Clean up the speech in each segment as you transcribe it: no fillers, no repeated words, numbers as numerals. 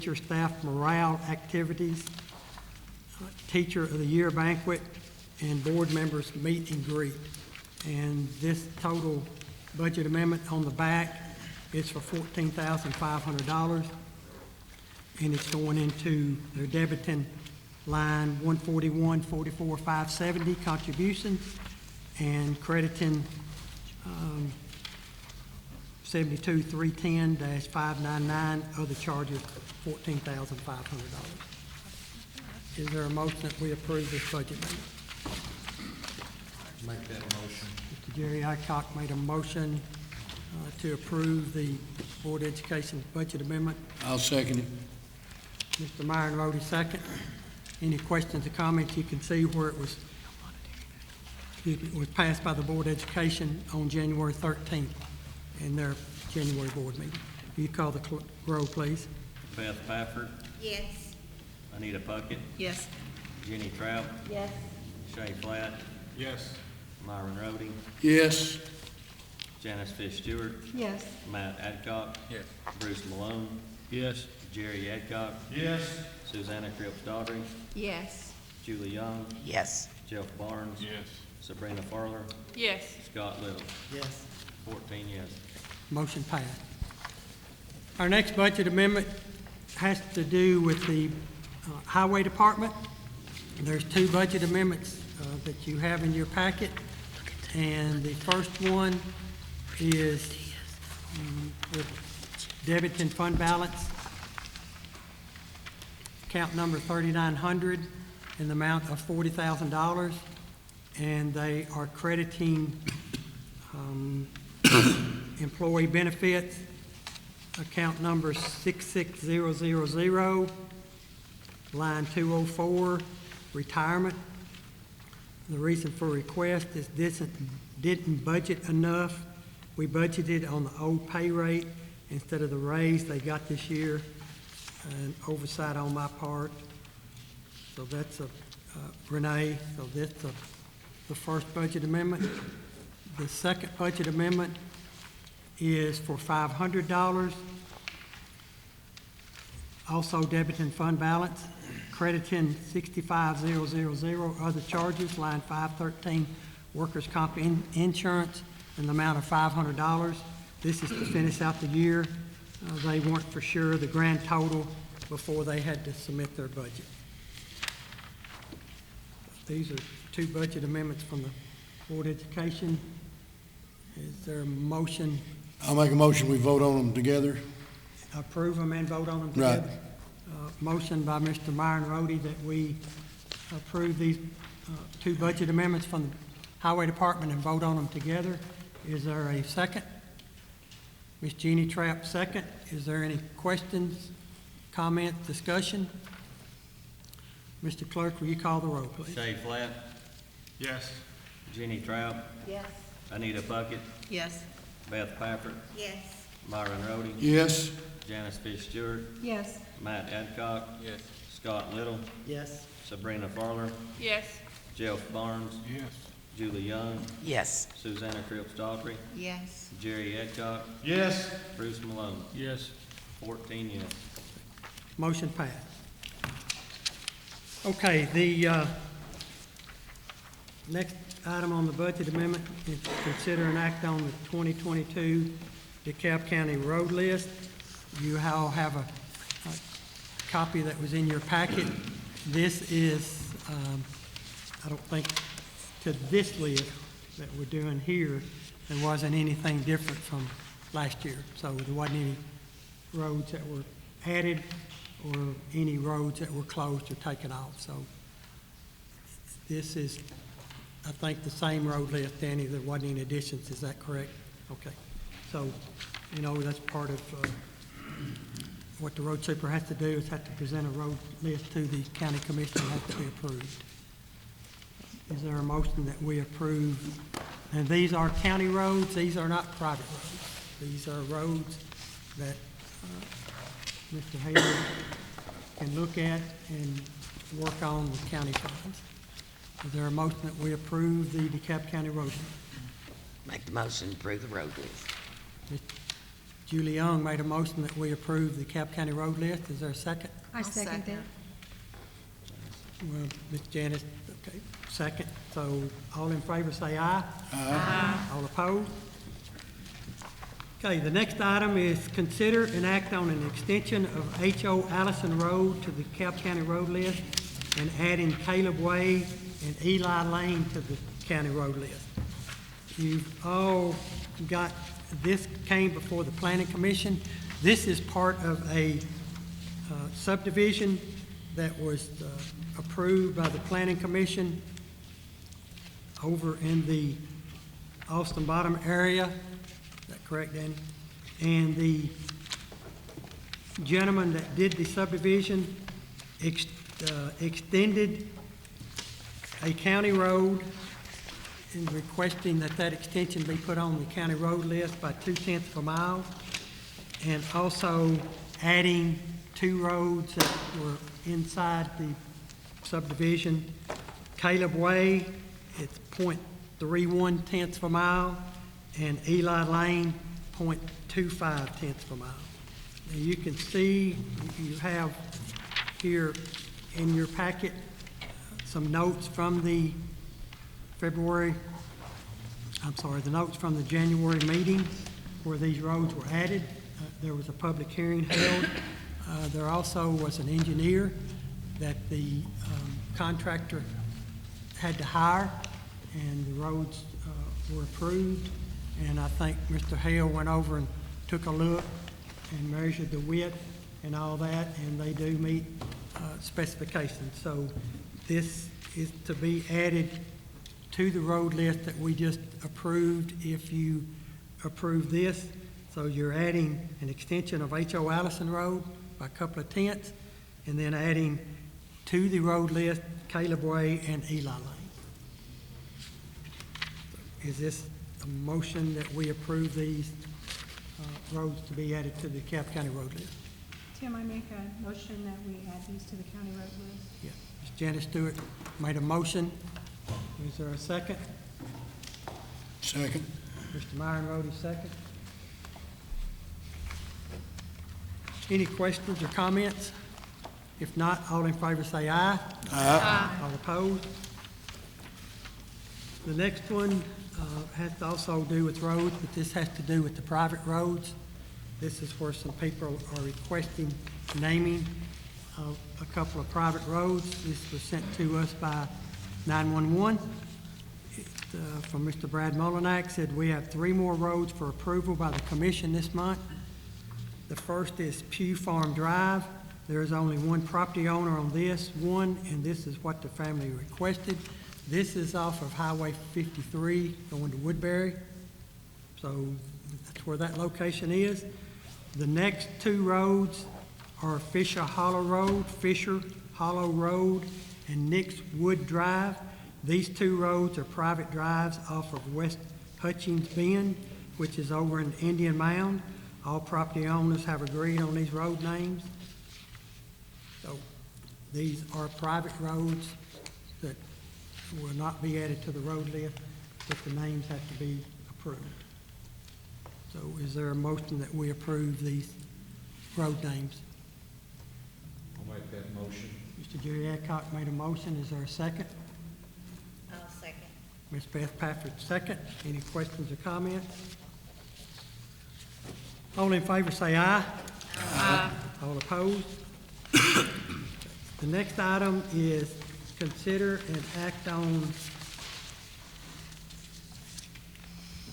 teacher staff morale activities, Teacher of the Year banquet, and board members meet and greet. And this total budget amendment on the back is for $14,500, and it's going into their debiting line 141-44-570 contributions, and crediting 72-310-599 other charges, $14,500. Is there a motion that we approve this budget amendment? Make that motion. Mr. Jerry Aycock made a motion to approve the Board of Education's budget amendment. I'll second it. Mr. Myron Rhodey, second. Any questions or comments? You can see where it was passed by the Board of Education on January 13th in their January board meeting. Will you call the roll, please? Beth Pafford, Yes. Anita Puckett, Yes. Jenny Trout, Yes. Shay Flatt, Yes. Myron Rhodey, Yes. Janice Fish Stewart, Yes. Matt Adcock, Yes. Bruce Malone, Yes. Jerry Adcock, Yes. Susanna Cripps Daughtry, Yes. Julie Young, Yes. Jeff Barnes, Yes. Sabrina Farler, Yes. Scott Little. Yes. 14 yes. Motion passed. Our next budget amendment has to do with the Highway Department. There's two budget amendments that you have in your packet, and the first one is the debiting fund balance, account number 3900, in the amount of $40,000, and they are crediting employee benefits, account number 66000, line 204, retirement. The reason for request is this didn't budget enough. We budgeted on the old pay rate instead of the raise they got this year, an oversight on my part. So that's Renee, so that's the first budget amendment. The second budget amendment is for $500. Also debiting fund balance, crediting 65000, other charges, line 513, workers' comp insurance, in the amount of $500. This is to finish out the year. They weren't for sure the grand total before they had to submit their budget. These are two budget amendments from the Board of Education. Is there a motion? I'll make a motion, we vote on them together. Approve them and vote on them Right. together? Motion by Mr. Myron Rhodey that we approve these two budget amendments from the Highway Department and vote on them together. Is there a second? Ms. Jeannie Trapp, second. Is there any questions, comments, discussion? Mr. Clerk, will you call the roll, please? Shay Flatt, Yes. Jenny Trout, Yes. Anita Puckett, Yes. Beth Pafford, Yes. Myron Rhodey, Yes. Janice Fish Stewart, Yes. Matt Adcock, Yes. Scott Little, Yes. Sabrina Farler, Yes. Jeff Barnes, Yes. Julie Young, Yes. Susanna Cripps Daughtry, Yes. Jerry Adcock, Yes. Bruce Malone. Yes. 14 yes. Motion passed. Okay, the next item on the budget amendment is to consider an act on the 2022 DeKalb County road list. You all have a copy that was in your packet. This is, I don't think, to this list that we're doing here, there wasn't anything different from last year. So there wasn't any roads that were added or any roads that were closed or taken off. So this is, I think, the same road list, Danny. There wasn't any additions. Is that correct? Okay. So, you know, that's part of what the road super has to do, is have to present a road list to the county commission and has to be approved. Is there a motion that we approve? And these are county roads. These are not private roads. These are roads that Mr. Haley can look at and work on with county funds. Is there a motion that we approve the DeKalb County road? Make the motion to approve the road list. Ms. Julie Young made a motion that we approve the Cap County road list. Is there a second? I second that. Well, Ms. Janice, okay, second. So all in favor say aye. Aye. All opposed? Okay, the next item is consider and act on an extension of H.O. Allison Road to the Cap County road list and adding Caleb Way and Eli Lane to the county road list. You've all got, this came before the Planning Commission. This is part of a subdivision that was approved by the Planning Commission over in the Austin Bottom area. Is that correct, Danny? And the gentleman that did the subdivision extended a county road and requesting that that extension be put on the county road list by 2/10 of a mile, and also adding two roads that were inside the subdivision. Caleb Way, it's 0.31 of a mile, and Eli Lane, 0.25 of a mile. Now you can see, you have here in your packet some notes from the the notes from the January meeting where these roads were added. There was a public hearing held. There also was an engineer that the contractor had to hire, and the roads were approved. And I think Mr. Hale went over and took a look and measured the width and all that, and they do meet specifications. So this is to be added to the road list that we just approved if you approve this. So you're adding an extension of H.O. Allison Road by a couple of tenths, and then adding to the road list Caleb Way and Eli Lane. Is this a motion that we approve these roads to be added to the Cap County road list? Tim, I make a motion that we add these to the county road list. Yeah. Ms. Janice Stewart made a motion. Is there a second? Second. Mr. Myron Rhodey, second. Any questions or comments? If not, all in favor say aye. Aye. All opposed? The next one has to also do with roads, but this has to do with the private roads. This is where some people are requesting naming of a couple of private roads. This was sent to us by 911. From Mr. Brad Molinak, said we have 3 more roads for approval by the commission this month. The first is Pew Farm Drive. There is only one property owner on this one, and this is what the family requested. This is off of Highway 53 going to Woodbury. So that's where that location is. The next 2 roads are Fisher Hollow Road, and Nick's Wood Drive. These 2 roads are private drives off of West Hutchings Bend, which is over in Indian Mound. All property owners have agreed on these road names. So these are private roads that will not be added to the road list, but the names have to be approved. So is there a motion that we approve these road names? I'll make that motion. Mr. Jerry Adcock made a motion. Is there a second? I'll second. Ms. Beth Patrick, second. Any questions or comments? All in favor say aye. Aye. All opposed? The next item is consider and act on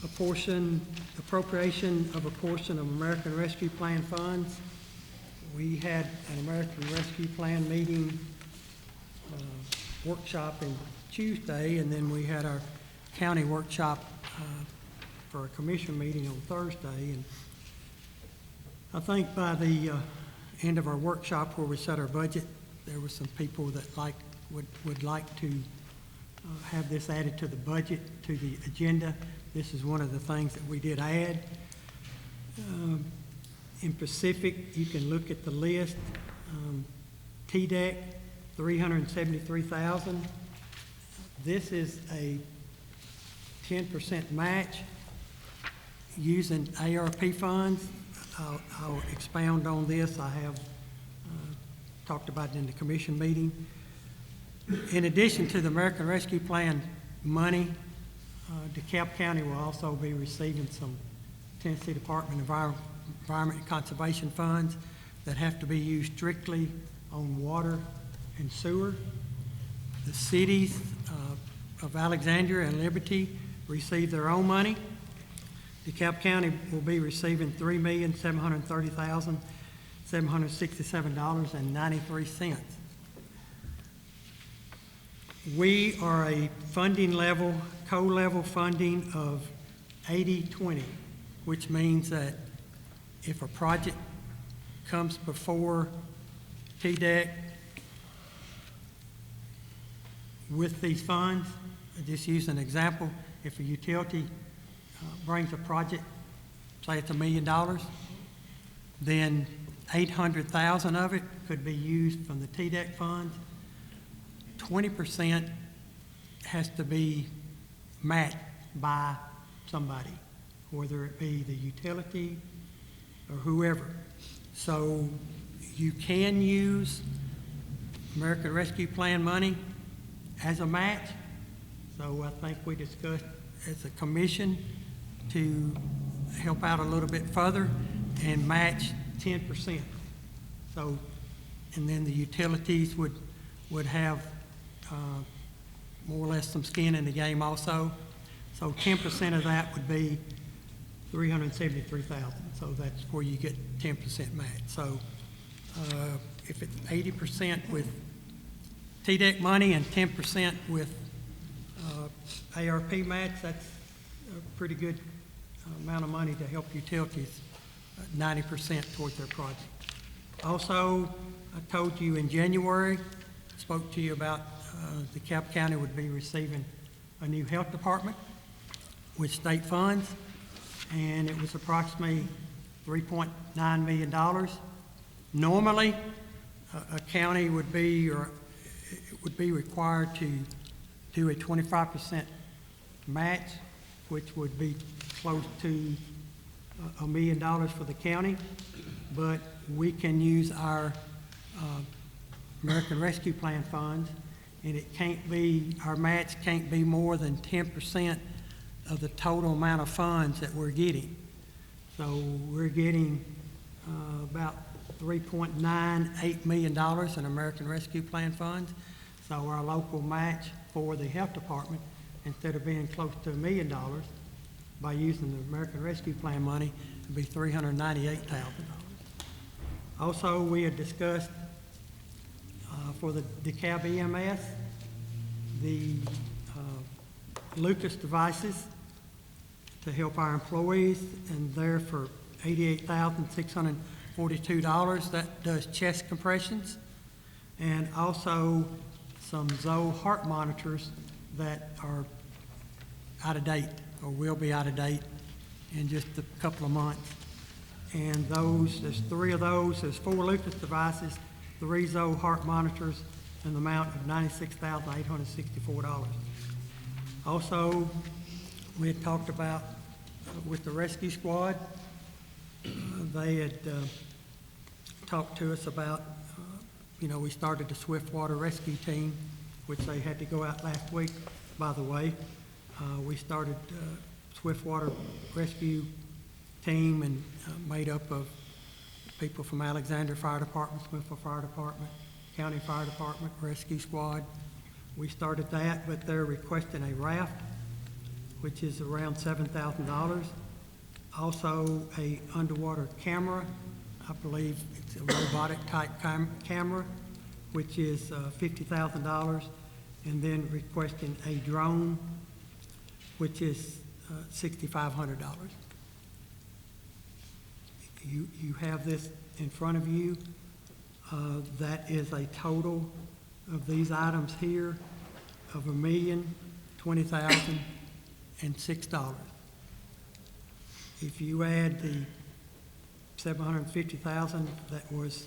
appropriation of a portion of American Rescue Plan funds. We had an American Rescue Plan meeting, workshop in Tuesday, and then we had our county workshop for a commission meeting on Thursday. And I think by the end of our workshop where we set our budget, there were some people that would like to have this added to the budget, to the agenda. This is one of the things that we did add. In Pacific, you can look at the list. TDEC, $373,000. This is a 10% match using ARP funds. I'll expound on this. I have talked about it in the commission meeting. In addition to the American Rescue Plan money, DeKalb County will also be receiving some Tennessee Department of Environment and Conservation funds that have to be used strictly on water and sewer. The cities of Alexandria and Liberty receive their own money. DeKalb County will be receiving $3,730,767.93. We are a funding level, co-level funding of 80-20, which means that if a project comes before TDEC with these funds, I'll just use an example, if a utility brings a project, say it's $1 million, then 800,000 of it could be used from the TDEC funds. 20% has to be matched by somebody, whether it be the utility or whoever. So you can use American Rescue Plan money as a match. So I think we discussed as a commission to help out a little bit further and match 10%. So, and then the utilities would have more or less some skin in the game also. So 10% of that would be $373,000. So that's where you get 10% match. So if it's 80% with TDEC money and 10% with ARP match, that's a pretty good amount of money to help utilities 90% towards their project. Also, I told you in January, spoke to you about DeKalb County would be receiving a new health department with state funds, and it was approximately $3.9 million. Normally, a county would be required to do a 25% match, which would be close to $1 million for the county, but we can use our American Rescue Plan funds, and it can't be, our match can't be more than 10% of the total amount of funds that we're getting. So we're getting about $3.98 million in American Rescue Plan funds. So our local match for the health department, instead of being close to $1 million, by using the American Rescue Plan money, would be $398,000. Also, we had discussed for the DeKalb EMS, the Lucas devices to help our employees, and they're for $88,642. That does chest compressions, and also some Zoe heart monitors that are out of date, or will be out of date in just a couple of months. And those, there's 3 of those, there's 4 Lucas devices, 3 Zoe heart monitors, in the amount of $96,864. Also, we had talked about with the rescue squad, they had talked to us about, we started the Swiftwater Rescue Team, which they had to go out last week, by the way. We started Swiftwater Rescue Team and made up of people from Alexandria Fire Department, Smithville Fire Department, County Fire Department, Rescue Squad. We started that, but they're requesting a raft, which is around $7,000. Also, a underwater camera. I believe it's a robotic type camera, which is $50,000. And then requesting a drone, which is $6,500. You have this in front of you. That is a total of these items here of $1,020,006. If you add the $750,000 that was